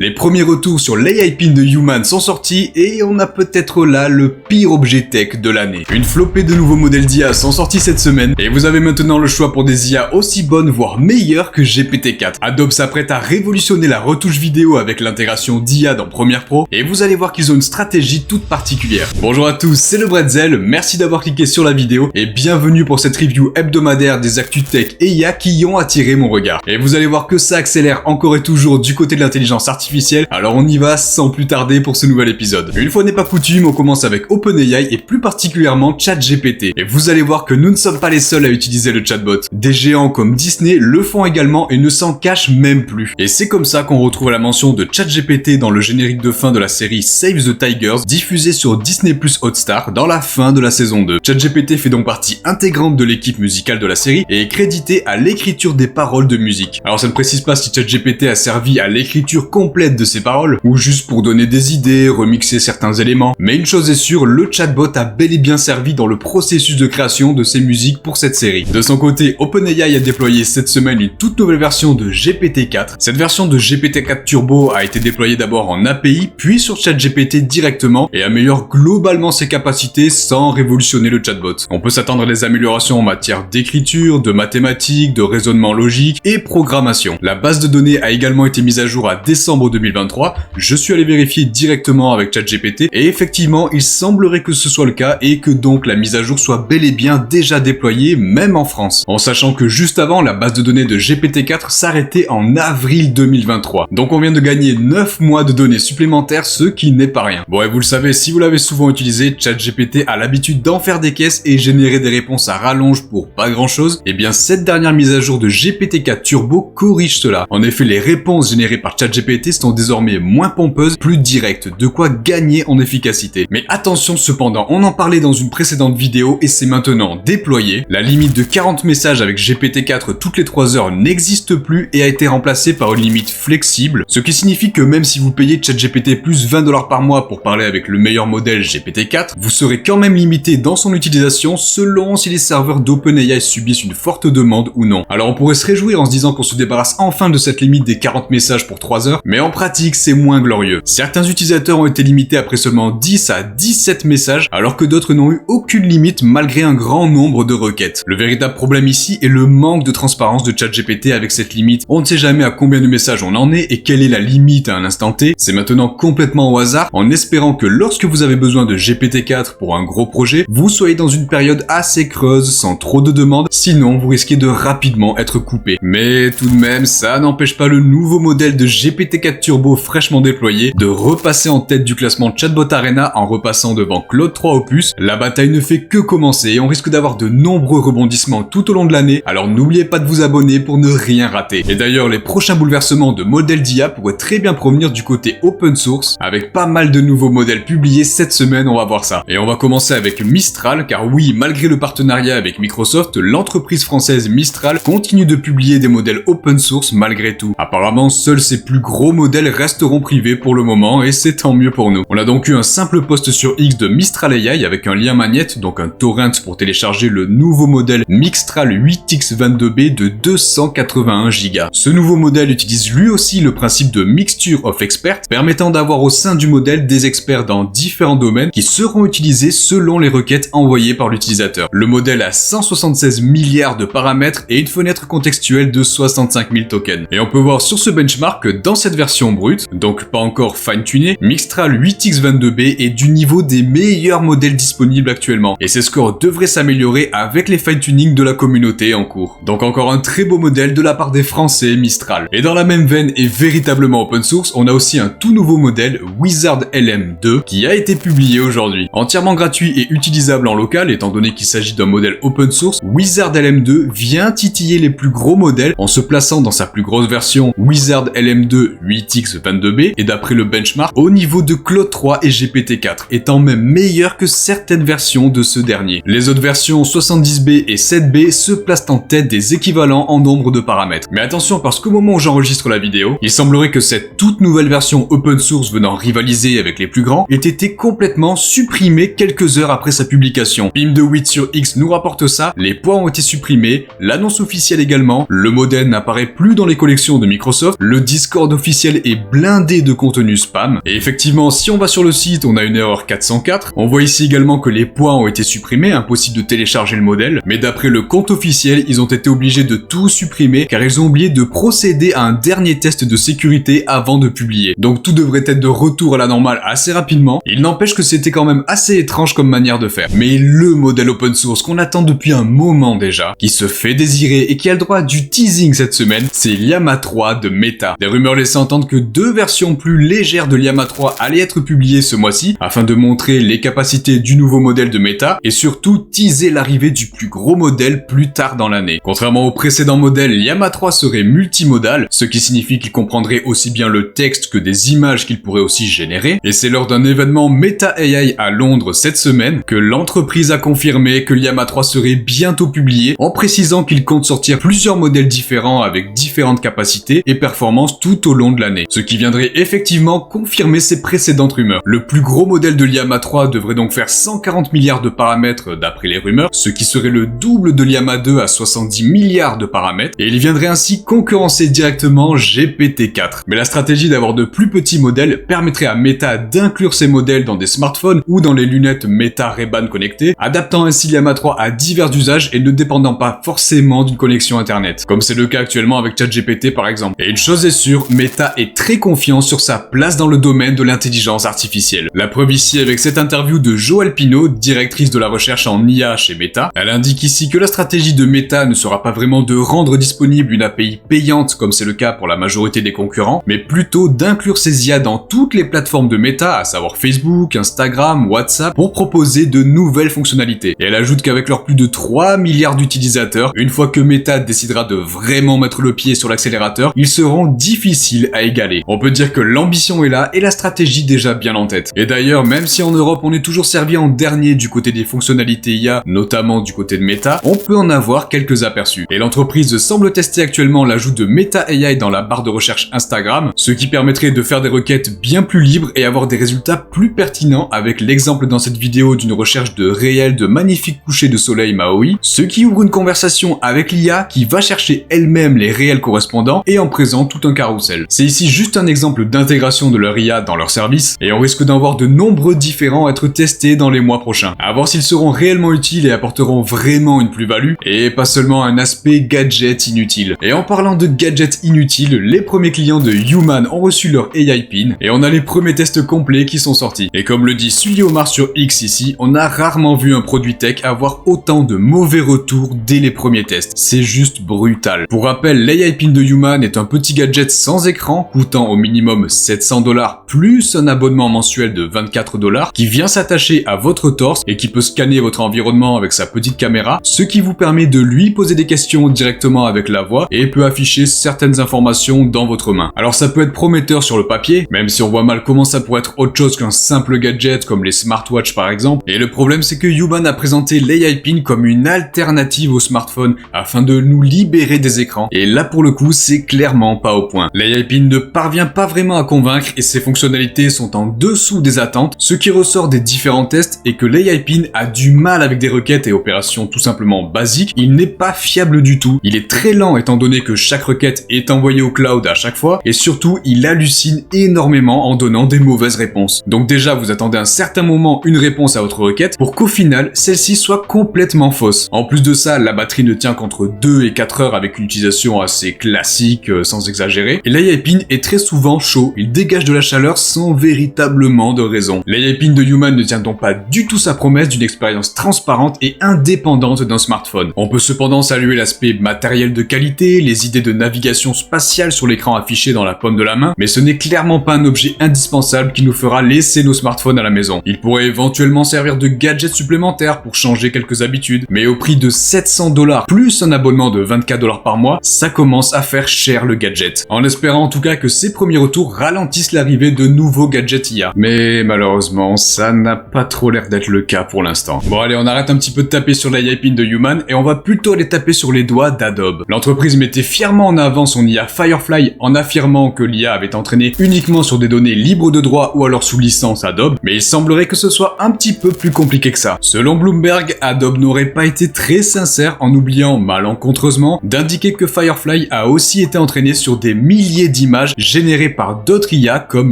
Les premiers retours sur l'AI Pin de Human sont sortis et on a peut-être là le pire objet tech de l'année. Une flopée de nouveaux modèles d'IA sont sortis cette semaine et vous avez maintenant le choix pour des IA aussi bonnes voire meilleures que GPT-4. Adobe s'apprête à révolutionner la retouche vidéo avec l'intégration d'IA dans Premiere Pro et vous allez voir qu'ils ont une stratégie toute particulière. Bonjour à tous, c'est le Bretzel, merci d'avoir cliqué sur la vidéo et bienvenue pour cette review hebdomadaire des actus tech et IA qui ont attiré mon regard. Et vous allez voir que ça accélère encore et toujours du côté de l'intelligence artificielle, alors on y va sans plus tarder pour ce nouvel épisode. Une fois n'est pas coutume, on commence avec OpenAI et plus particulièrement ChatGPT. Et vous allez voir que nous ne sommes pas les seuls à utiliser le chatbot. Des géants comme Disney le font également et ne s'en cachent même plus. Et c'est comme ça qu'on retrouve la mention de ChatGPT dans le générique de fin de la série Save the Tigers, diffusée sur Disney+ Hotstar dans la fin de la saison 2. ChatGPT fait donc partie intégrante de l'équipe musicale de la série et est crédité à l'écriture des paroles de musique. Alors ça ne précise pas si ChatGPT a servi à l'écriture complète de ces paroles, ou juste pour donner des idées, remixer certains éléments, mais une chose est sûre, le chatbot a bel et bien servi dans le processus de création de ces musiques pour cette série. De son côté, OpenAI a déployé cette semaine une toute nouvelle version de GPT-4. Cette version de GPT-4 Turbo a été déployée d'abord en API, puis sur ChatGPT directement, et améliore globalement ses capacités sans révolutionner le chatbot. On peut s'attendre à des améliorations en matière d'écriture, de mathématiques, de raisonnement logique et programmation. La base de données a également été mise à jour à décembre 2023, je suis allé vérifier directement avec ChatGPT et effectivement il semblerait que ce soit le cas et que donc la mise à jour soit bel et bien déjà déployée même en France. En sachant que juste avant la base de données de GPT-4 s'arrêtait en avril 2023. Donc on vient de gagner 9 mois de données supplémentaires, ce qui n'est pas rien. Bon et vous le savez, si vous l'avez souvent utilisé, ChatGPT a l'habitude d'en faire des caisses et générer des réponses à rallonge pour pas grand chose. Et bien cette dernière mise à jour de GPT-4 Turbo corrige cela. En effet, les réponses générées par ChatGPT sont désormais moins pompeuses, plus directes, de quoi gagner en efficacité. Mais attention cependant, on en parlait dans une précédente vidéo et c'est maintenant déployé. La limite de 40 messages avec GPT-4 toutes les 3 heures n'existe plus et a été remplacée par une limite flexible, ce qui signifie que même si vous payez ChatGPT plus $20 par mois pour parler avec le meilleur modèle GPT-4, vous serez quand même limité dans son utilisation selon si les serveurs d'OpenAI subissent une forte demande ou non. Alors on pourrait se réjouir en se disant qu'on se débarrasse enfin de cette limite des 40 messages pour 3 heures, mais en pratique c'est moins glorieux. Certains utilisateurs ont été limités après seulement 10 à 17 messages, alors que d'autres n'ont eu aucune limite malgré un grand nombre de requêtes. Le véritable problème ici est le manque de transparence de ChatGPT avec cette limite. On ne sait jamais à combien de messages on en est et quelle est la limite à un instant T. C'est maintenant complètement au hasard, en espérant que lorsque vous avez besoin de GPT-4 pour un gros projet, vous soyez dans une période assez creuse sans trop de demandes, sinon vous risquez de rapidement être coupé. Mais tout de même, ça n'empêche pas le nouveau modèle de GPT-4 Turbo fraîchement déployé de repasser en tête du classement Chatbot Arena en repassant devant Claude 3 Opus. La bataille ne fait que commencer et on risque d'avoir de nombreux rebondissements tout au long de l'année, alors n'oubliez pas de vous abonner pour ne rien rater. Et d'ailleurs, les prochains bouleversements de modèles d'IA pourraient très bien provenir du côté open source, avec pas mal de nouveaux modèles publiés cette semaine, on va voir ça. Et on va commencer avec Mistral, car oui, malgré le partenariat avec Microsoft, l'entreprise française Mistral continue de publier des modèles open source malgré tout. Apparemment, seuls ses plus gros modèles resteront privés pour le moment et c'est tant mieux pour nous. On a donc eu un simple post sur X de Mistral AI avec un lien magnète, donc un torrent pour télécharger le nouveau modèle Mistral 8X22B de 281 Go. Ce nouveau modèle utilise lui aussi le principe de Mixture of Experts, permettant d'avoir au sein du modèle des experts dans différents domaines qui seront utilisés selon les requêtes envoyées par l'utilisateur. Le modèle a 176 milliards de paramètres et une fenêtre contextuelle de 65 000 tokens. Et on peut voir sur ce benchmark que dans cette version brute, donc pas encore fine-tunée, Mistral 8X22B est du niveau des meilleurs modèles disponibles actuellement. Et ses scores devraient s'améliorer avec les fine-tuning de la communauté en cours. Donc encore un très beau modèle de la part des Français Mistral. Et dans la même veine et véritablement open source, on a aussi un tout nouveau modèle Wizard LM2 qui a été publié aujourd'hui. Entièrement gratuit et utilisable en local étant donné qu'il s'agit d'un modèle open source, Wizard LM2 vient titiller les plus gros modèles en se plaçant dans sa plus grosse version Wizard LM2 8X22B et d'après le benchmark au niveau de Claude 3 et GPT-4 étant même meilleur que certaines versions de ce dernier. Les autres versions 70B et 7B se placent en tête des équivalents en nombre de paramètres. Mais attention parce qu'au moment où j'enregistre la vidéo, il semblerait que cette toute nouvelle version open source venant rivaliser avec les plus grands ait été complètement supprimée quelques heures après sa publication. Pim de 8 sur X nous rapporte ça, les poids ont été supprimés, l'annonce officielle également, le modèle n'apparaît plus dans les collections de Microsoft, le Discord officiel officiel est blindé de contenu spam. Et effectivement, si on va sur le site, on a une erreur 404. On voit ici également que les points ont été supprimés, impossible de télécharger le modèle. Mais d'après le compte officiel, ils ont été obligés de tout supprimer car ils ont oublié de procéder à un dernier test de sécurité avant de publier. Donc tout devrait être de retour à la normale assez rapidement. Il n'empêche que c'était quand même assez étrange comme manière de faire. Mais le modèle open source qu'on attend depuis un moment déjà, qui se fait désirer et qui a le droit du teasing cette semaine, c'est Llama 3 de Meta. Des rumeurs laissaient entendre que 2 versions plus légères de Llama 3 allaient être publiées ce mois-ci, afin de montrer les capacités du nouveau modèle de Meta, et surtout teaser l'arrivée du plus gros modèle plus tard dans l'année. Contrairement au précédent modèle, Llama 3 serait multimodal, ce qui signifie qu'il comprendrait aussi bien le texte que des images qu'il pourrait aussi générer, et c'est lors d'un événement Meta AI à Londres cette semaine que l'entreprise a confirmé que Llama 3 serait bientôt publié, en précisant qu'il compte sortir plusieurs modèles différents avec différentes capacités et performances tout au long de l'année, ce qui viendrait effectivement confirmer ces précédentes rumeurs. Le plus gros modèle de Llama 3 devrait donc faire 140 milliards de paramètres d'après les rumeurs, ce qui serait le double de Llama 2 à 70 milliards de paramètres, et il viendrait ainsi concurrencer directement GPT-4. Mais la stratégie d'avoir de plus petits modèles permettrait à Meta d'inclure ces modèles dans des smartphones ou dans les lunettes Meta Ray-Ban connectées, adaptant ainsi Llama 3 à divers usages et ne dépendant pas forcément d'une connexion internet, comme c'est le cas actuellement avec ChatGPT par exemple. Et une chose est sûre, Meta est très confiant sur sa place dans le domaine de l'intelligence artificielle. La preuve ici avec cette interview de Joëlle Pineau, directrice de la recherche en IA chez Meta. Elle indique ici que la stratégie de Meta ne sera pas vraiment de rendre disponible une API payante comme c'est le cas pour la majorité des concurrents, mais plutôt d'inclure ces IA dans toutes les plateformes de Meta, à savoir Facebook, Instagram, WhatsApp, pour proposer de nouvelles fonctionnalités. Et elle ajoute qu'avec leurs plus de 3 milliards d'utilisateurs, une fois que Meta décidera de vraiment mettre le pied sur l'accélérateur, ils seront difficiles à égaler. On peut dire que l'ambition est là et la stratégie déjà bien en tête. Et d'ailleurs, même si en Europe on est toujours servi en dernier du côté des fonctionnalités IA, notamment du côté de Meta, on peut en avoir quelques aperçus. Et l'entreprise semble tester actuellement l'ajout de Meta AI dans la barre de recherche Instagram, ce qui permettrait de faire des requêtes bien plus libres et avoir des résultats plus pertinents, avec l'exemple dans cette vidéo d'une recherche de réels de magnifiques couchers de soleil Maui, ce qui ouvre une conversation avec l'IA qui va chercher elle-même les réels correspondants et en présente tout un carrousel. C'est ici juste un exemple d'intégration de leur IA dans leur service, et on risque d'en voir de nombreux différents être testés dans les mois prochains. À voir s'ils seront réellement utiles et apporteront vraiment une plus-value, et pas seulement un aspect gadget inutile. Et en parlant de gadgets inutiles, les premiers clients de Human ont reçu leur AI Pin, et on a les premiers tests complets qui sont sortis. Et comme le dit Sully Omar sur X ici, on a rarement vu un produit tech avoir autant de mauvais retours dès les premiers tests. C'est juste brutal. Pour rappel, l'AI Pin de Human est un petit gadget sans écran, coûtant au minimum 700$ plus un abonnement mensuel de 24$, qui vient s'attacher à votre torse et qui peut scanner votre environnement avec sa petite caméra, ce qui vous permet de lui poser des questions directement avec la voix et peut afficher certaines informations dans votre main. Alors ça peut être prometteur sur le papier, même si on voit mal comment ça pourrait être autre chose qu'un simple gadget comme les smartwatches par exemple, et le problème c'est que Human a présenté l'AI Pin comme une alternative au smartphone afin de nous libérer des écrans, et là pour le coup c'est clairement pas au point. L'AI Pin ne parvient pas vraiment à convaincre et ses fonctionnalités sont en dessous des attentes. Ce qui ressort des différents tests est que l'AI Pin a du mal avec des requêtes et opérations tout simplement basiques. Il n'est pas fiable du tout. Il est très lent étant donné que chaque requête est envoyée au cloud à chaque fois, et surtout il hallucine énormément en donnant des mauvaises réponses. Donc déjà vous attendez un certain moment une réponse à votre requête pour qu'au final celle-ci soit complètement fausse. En plus de ça, la batterie ne tient qu'entre 2 et 4 heures avec une utilisation assez classique sans exagérer, et l'AI Pin est très souvent chaud. Il dégage de la chaleur sans véritablement de raison. L'AI Pin de Human ne tient donc pas du tout sa promesse d'une expérience transparente et indépendante d'un smartphone. On peut cependant saluer l'aspect matériel de qualité, les idées de navigation spatiale sur l'écran affiché dans la paume de la main, mais ce n'est clairement pas un objet indispensable qui nous fera laisser nos smartphones à la maison. Il pourrait éventuellement servir de gadget supplémentaire pour changer quelques habitudes, mais au prix de 700$ plus un abonnement de 24$ par mois, ça commence à faire cher le gadget. En espérant en tout cas que ces premiers retours ralentissent l'arrivée de nouveaux gadgets IA. Mais malheureusement, ça n'a pas trop l'air d'être le cas pour l'instant. Bon allez, on arrête un petit peu de taper sur l'AI Pin de Human et on va plutôt aller taper sur les doigts d'Adobe. L'entreprise mettait fièrement en avant son IA Firefly en affirmant que l'IA avait entraîné uniquement sur des données libres de droit ou alors sous licence Adobe, mais il semblerait que ce soit un petit peu plus compliqué que ça. Selon Bloomberg, Adobe n'aurait pas été très sincère en oubliant malencontreusement d'indiquer que Firefly a aussi été entraîné sur des milliers d'images images générées par d'autres IA comme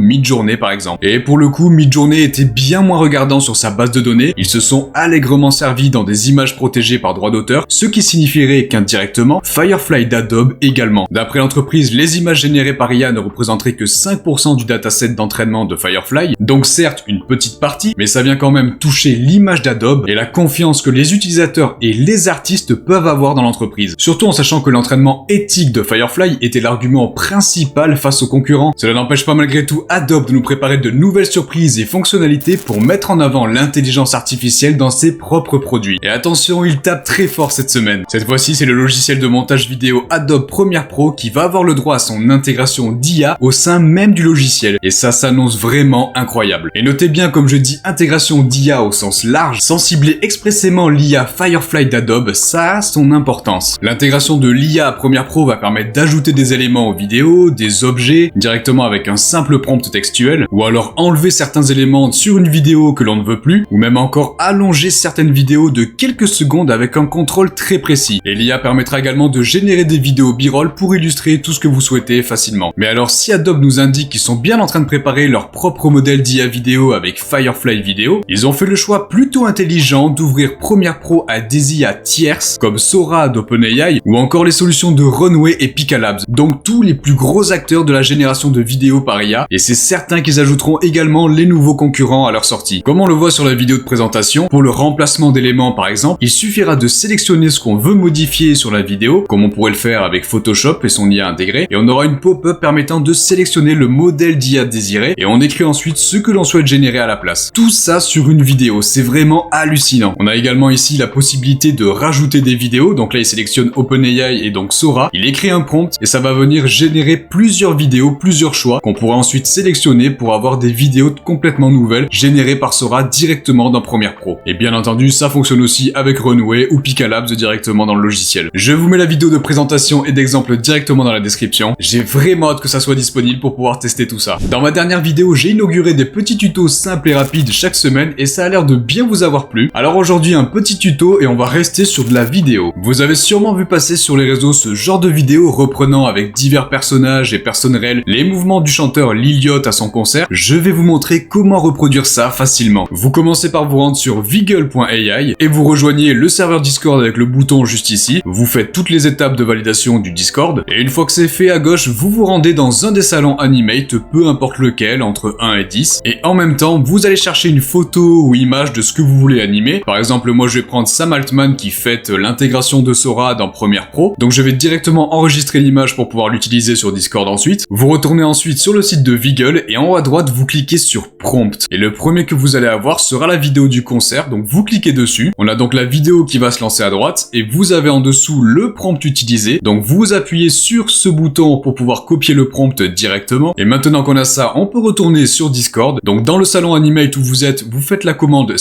Midjourney par exemple. Et pour le coup, Midjourney était bien moins regardant sur sa base de données, ils se sont allègrement servis dans des images protégées par droit d'auteur, ce qui signifierait qu'indirectement, Firefly d'Adobe également. D'après l'entreprise, les images générées par IA ne représenteraient que 5% du dataset d'entraînement de Firefly, donc certes une petite partie, mais ça vient quand même toucher l'image d'Adobe et la confiance que les utilisateurs et les artistes peuvent avoir dans l'entreprise. Surtout en sachant que l'entraînement éthique de Firefly était l'argument principal face aux concurrents. Cela n'empêche pas malgré tout Adobe de nous préparer de nouvelles surprises et fonctionnalités pour mettre en avant l'intelligence artificielle dans ses propres produits. Et attention, il tape très fort cette semaine. Cette fois-ci, c'est le logiciel de montage vidéo Adobe Premiere Pro qui va avoir le droit à son intégration d'IA au sein même du logiciel. Et ça s'annonce vraiment incroyable. Et notez bien, comme je dis, intégration d'IA au sens large, sans cibler expressément l'IA Firefly d'Adobe, ça a son importance. L'intégration de l'IA à Premiere Pro va permettre d'ajouter des éléments aux vidéos, des objets, directement avec un simple prompt textuel, ou alors enlever certains éléments sur une vidéo que l'on ne veut plus, ou même encore allonger certaines vidéos de quelques secondes avec un contrôle très précis. Et l'IA permettra également de générer des vidéos b-roll pour illustrer tout ce que vous souhaitez facilement. Mais alors si Adobe nous indique qu'ils sont bien en train de préparer leur propre modèle d'IA vidéo avec Firefly Video, ils ont fait le choix plutôt intelligent d'ouvrir Premiere Pro à des IA tierces comme Sora d'OpenAI ou encore les solutions de Runway et Pika Labs, donc tous les plus gros acteurs de la génération de vidéos par IA, et c'est certain qu'ils ajouteront également les nouveaux concurrents à leur sortie. Comme on le voit sur la vidéo de présentation, pour le remplacement d'éléments par exemple, il suffira de sélectionner ce qu'on veut modifier sur la vidéo, comme on pourrait le faire avec Photoshop et son IA intégrée, et on aura une pop-up permettant de sélectionner le modèle d'IA désiré, et on écrit ensuite ce que l'on souhaite générer à la place. Tout ça sur une vidéo, c'est vraiment hallucinant. On a également ici la possibilité de rajouter des vidéos, donc là il sélectionne OpenAI et donc Sora, il écrit un prompt et ça va venir générer plusieurs vidéos, plusieurs choix qu'on pourra ensuite sélectionner pour avoir des vidéos complètement nouvelles générées par Sora directement dans Premiere Pro. Et bien entendu, ça fonctionne aussi avec Runway ou Pika Labs directement dans le logiciel. Je vous mets la vidéo de présentation et d'exemple directement dans la description. J'ai vraiment hâte que ça soit disponible pour pouvoir tester tout ça. Dans ma dernière vidéo, j'ai inauguré des petits tutos simples et rapides chaque semaine et ça a l'air de bien vous avoir plu. Alors aujourd'hui, un petit tuto et on va rester sur de la vidéo. Vous avez sûrement vu passer sur les réseaux ce genre de vidéo reprenant avec divers personnages et personnes réelles les mouvements du chanteur Lil Yachty à son concert. Je vais vous montrer comment reproduire ça facilement. Vous commencez par vous rendre sur Viggle.ai et vous rejoignez le serveur Discord avec le bouton juste ici. Vous faites toutes les étapes de validation du Discord et une fois que c'est fait, à gauche, vous vous rendez dans un des salons Animate, peu importe lequel, entre 1 et 10, et en même temps, vous allez chercher une photo ou image de ce que vous voulez animer. Par exemple, moi je vais prendre Sam Altman qui fête l'intégration de Sora dans Premiere Pro, donc je vais directement enregistrer l'image pour pouvoir l'utiliser sur Discord ensuite. Vous retournez ensuite sur le site de Viggle et en haut à droite, vous cliquez sur Prompt. Et le premier que vous allez avoir sera la vidéo du concert, donc vous cliquez dessus. On a donc la vidéo qui va se lancer à droite et vous avez en dessous le prompt utilisé. Donc vous appuyez sur ce bouton pour pouvoir copier le prompt directement. Et maintenant qu'on a ça, on peut retourner sur Discord. Donc dans le salon Animate où vous êtes, vous faites la commande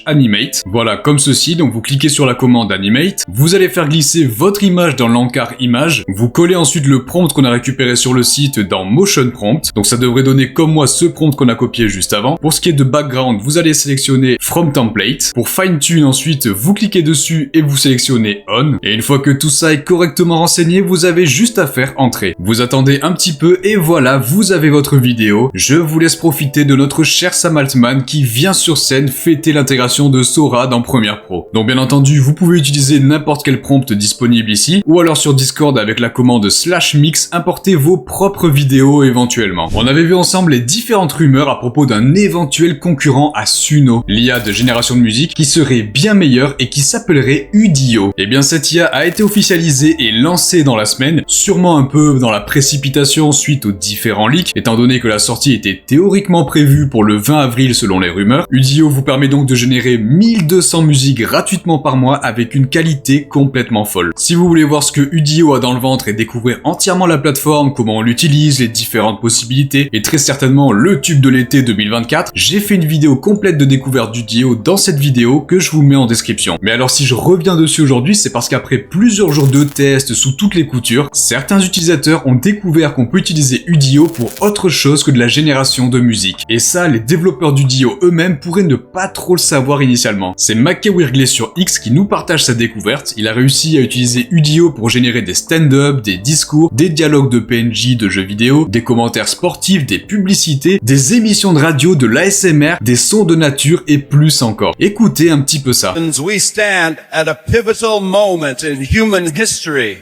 /animate. Voilà, comme ceci. Donc vous cliquez sur la commande Animate. Vous allez faire glisser votre image dans l'encart image. Vous collez ensuite le prompt qu'on a récupéré sur le site dans Motion Prompt. Donc ça devrait donner comme moi ce prompt qu'on a copié juste avant. Pour ce qui est de background, vous allez sélectionner From Template. Pour Fine Tune ensuite, vous cliquez dessus et vous sélectionnez On. Et une fois que tout ça est correctement renseigné, vous avez juste à faire entrer. Vous attendez un petit peu et voilà, vous avez votre vidéo. Je vous laisse profiter de notre cher Sam Altman qui vient sur scène fêter l'intégration de Sora dans Premiere Pro. Donc bien entendu, vous pouvez utiliser n'importe quel prompt disponible ici, ou alors sur Discord avec la commande /mix, importer vos propres vidéos éventuellement. On avait vu ensemble les différentes rumeurs à propos d'un éventuel concurrent à Suno, l'IA de génération de musique qui serait bien meilleure et qui s'appellerait Udio. Et bien cette IA a été officialisée et lancée dans la semaine, sûrement un peu dans la précipitation suite aux différents leaks, étant donné que la sortie était théoriquement prévue pour le 20 avril selon les rumeurs. Udio vous permet donc de générer 1200 musiques gratuitement par mois avec une qualité complètement folle. Si vous voulez voir ce que Udio a dans le ventre et découvrir entièrement la plateforme, comment on l'utilise, les différentes possibilités et très certainement le tube de l'été 2024, j'ai fait une vidéo complète de découverte d'Udio dans cette vidéo que je vous mets en description. Mais alors si je reviens dessus aujourd'hui, c'est parce qu'après plusieurs jours de tests sous toutes les coutures, certains utilisateurs ont découvert qu'on peut utiliser Udio pour autre chose que de la génération de musique. Et ça, les développeurs d'Udio eux-mêmes pourraient ne pas trop le savoir initialement. C'est Mackay Wirgley sur X qui nous partage sa découverte. Il a réussi à utiliser Udio pour générer des stand-up, des discours, des dialogues de PNJ PNJ de jeux vidéo, des commentaires sportifs, des publicités, des émissions de radio, de l'ASMR, des sons de nature et plus encore. Écoutez un petit peu ça. We stand at a pivotal moment in human history.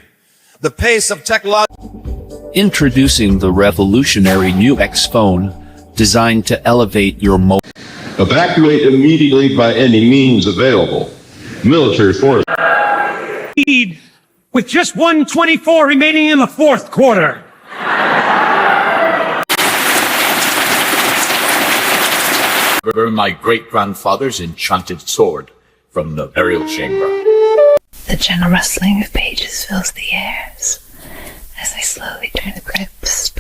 The pace of technology. Introducing the revolutionary new X-Phone, designed to elevate your Evacuate immediately by any means available. Military force. With just 124 remaining in the fourth quarter. My great-grandfather's enchanted sword from the burial chamber. The gentle rustling of pages fills the airs as I slowly turn the crisp,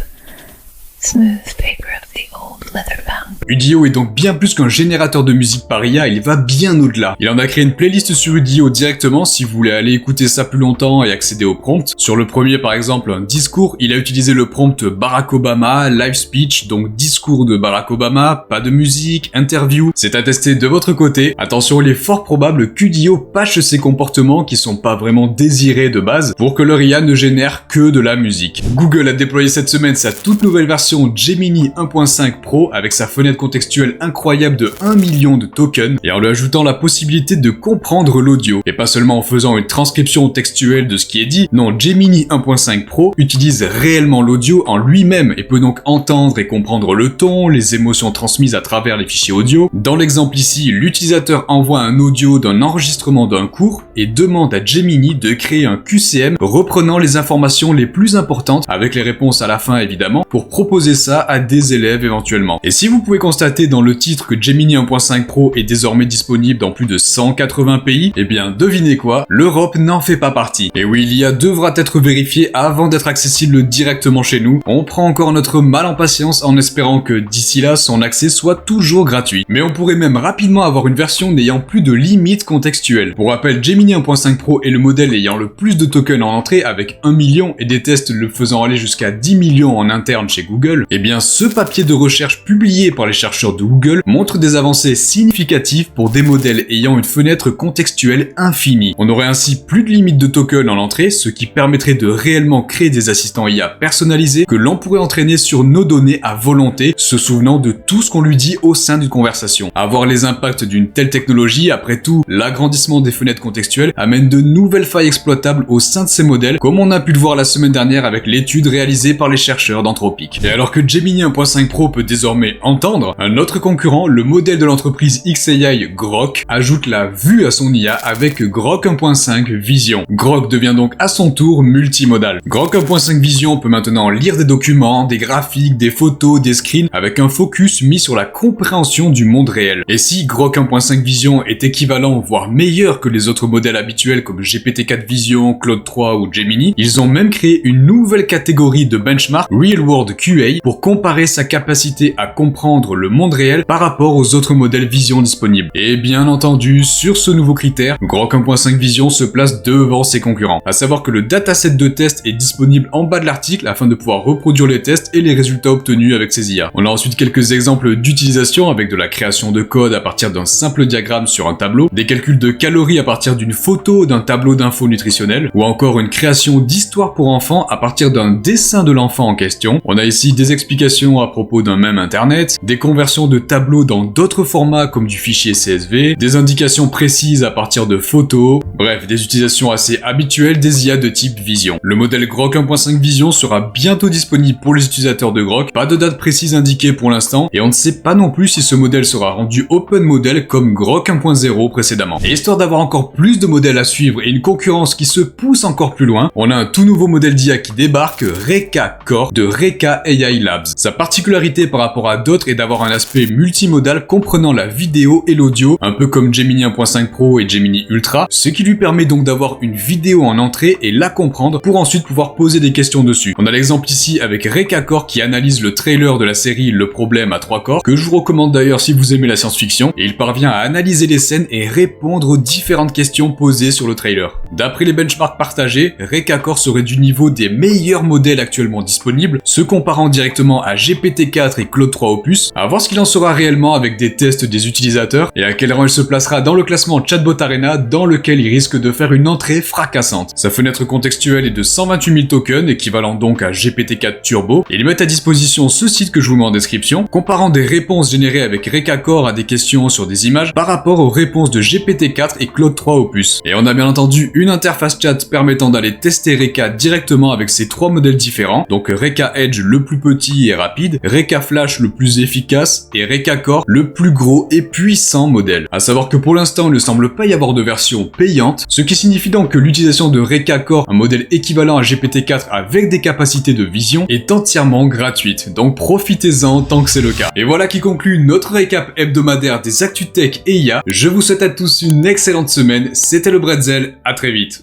smooth paper of the old leather-bound. Udio est donc bien plus qu'un générateur de musique par IA, il va bien au-delà. Il en a créé une playlist sur Udio directement si vous voulez aller écouter ça plus longtemps et accéder au prompt. Sur le premier par exemple, un discours, il a utilisé le prompt Barack Obama, live speech, donc discours de Barack Obama, pas de musique, interview, c'est à tester de votre côté. Attention, il est fort probable qu'Udio pâche ses comportements qui sont pas vraiment désirés de base pour que leur IA ne génère que de la musique. Google a déployé cette semaine sa toute nouvelle version Gemini 1.5 Pro avec sa fenêtre contextuelle incroyable de 1 million de tokens et en lui ajoutant la possibilité de comprendre l'audio. Et pas seulement en faisant une transcription textuelle de ce qui est dit, non, Gemini 1.5 Pro utilise réellement l'audio en lui-même et peut donc entendre et comprendre le ton, les émotions transmises à travers les fichiers audio. Dans l'exemple ici, l'utilisateur envoie un audio d'un enregistrement d'un cours et demande à Gemini de créer un QCM reprenant les informations les plus importantes, avec les réponses à la fin évidemment, pour proposer ça à des élèves éventuellement. Et si vous pouvez constater dans le titre que Gemini 1.5 Pro est désormais disponible dans plus de 180 pays, eh bien devinez quoi, l'Europe n'en fait pas partie. Et oui, l'IA devra être vérifiée avant d'être accessible directement chez nous. On prend encore notre mal en patience en espérant que d'ici là, son accès soit toujours gratuit. Mais on pourrait même rapidement avoir une version n'ayant plus de limites contextuelles. Pour rappel, Gemini 1.5 Pro est le modèle ayant le plus de tokens en entrée avec 1 million et des tests le faisant aller jusqu'à 10 millions en interne chez Google. Eh bien, ce papier de recherche publié par les chercheurs de Google montre des avancées significatives pour des modèles ayant une fenêtre contextuelle infinie. On aurait ainsi plus de limite de tokens en entrée, ce qui permettrait de réellement créer des assistants IA personnalisés que l'on pourrait entraîner sur nos données à volonté, se souvenant de tout ce qu'on lui dit au sein d'une conversation. Avoir les impacts d'une telle technologie, après tout, l'agrandissement des fenêtres contextuelles amène de nouvelles failles exploitables au sein de ces modèles, comme on a pu le voir la semaine dernière avec l'étude réalisée par les chercheurs d'Anthropic. Et alors que Gemini 1.5 Pro peut désormais entendre, un autre concurrent, le modèle de l'entreprise XAI Grok, ajoute la vue à son IA avec Grok 1.5 Vision. Grok devient donc à son tour multimodal. Grok 1.5 Vision peut maintenant lire des documents, des graphiques, des photos, des screens, avec un focus mis sur la compréhension du monde réel. Et si Grok 1.5 Vision est équivalent, voire meilleur que les autres modèles habituels comme GPT-4 Vision, Claude 3 ou Gemini, ils ont même créé une nouvelle catégorie de benchmark Real World QA pour comparer sa capacité à comprendre le monde réel par rapport aux autres modèles Vision disponibles. Et bien entendu, sur ce nouveau critère, Grok 1.5 Vision se place devant ses concurrents. À savoir que le dataset de test est disponible en bas de l'article afin de pouvoir reproduire les tests et les résultats obtenus avec ces IA. On a ensuite quelques exemples d'utilisation avec de la création de code à partir d'un simple diagramme sur un tableau, des calculs de calories à partir d'une photo d'un tableau d'infos nutritionnelles, ou encore une création d'histoire pour enfants à partir d'un dessin de l'enfant en question. On a ici des explications à propos d'un même internet, des conversions de tableaux dans d'autres formats comme du fichier CSV, des indications précises à partir de photos, bref, des utilisations assez habituelles des IA de type Vision. Le modèle Grok 1.5 Vision sera bientôt disponible pour les utilisateurs de Grok, pas de date précise indiquée pour l'instant, et on ne sait pas non plus si ce modèle sera rendu open model comme Grok 1.0 précédemment. Et histoire d'avoir encore plus de modèles à suivre et une concurrence qui se pousse encore plus loin, on a un tout nouveau modèle d'IA qui débarque, Reka Core de Reka AI Labs. Sa particularité par rapport à d'autres est d'avoir un aspect multimodal comprenant la vidéo et l'audio, un peu comme Gemini 1.5 Pro et Gemini Ultra, ce qui lui permet donc d'avoir une vidéo en entrée et la comprendre pour ensuite pouvoir poser des questions dessus. On a l'exemple ici avec Reka Core qui analyse le trailer de la série Le Problème à 3 corps, que je vous recommande d'ailleurs si vous aimez la science-fiction, et il parvient à analyser les scènes et répondre aux différentes questions posées sur le trailer. D'après les benchmarks partagés, Reka Core serait du niveau des meilleurs modèles actuellement disponibles, se comparant directement à GPT-4 et Claude 3 Opus, À voir ce qu'il en sera réellement avec des tests des utilisateurs et à quel rang il se placera dans le classement Chatbot Arena dans lequel il risque de faire une entrée fracassante. Sa fenêtre contextuelle est de 128 000 tokens, équivalent donc à GPT-4 Turbo, et ils mettent à disposition ce site que je vous mets en description, comparant des réponses générées avec Reka Core à des questions sur des images par rapport aux réponses de GPT-4 et Claude 3 Opus. Et on a bien entendu une interface chat permettant d'aller tester Reka directement avec ces trois modèles différents, donc Reka Edge le plus petit et rapide, Reka Flash le plus efficace et Reka Core le plus gros et puissant modèle. À savoir que pour l'instant il ne semble pas y avoir de version payante, ce qui signifie donc que l'utilisation de Reka Core, un modèle équivalent à GPT-4 avec des capacités de vision, est entièrement gratuite, donc profitez-en tant que c'est le cas. Et voilà qui conclut notre récap hebdomadaire des Actu Tech et IA. Je vous souhaite à tous une excellente semaine, c'était le Bretzel, à très vite.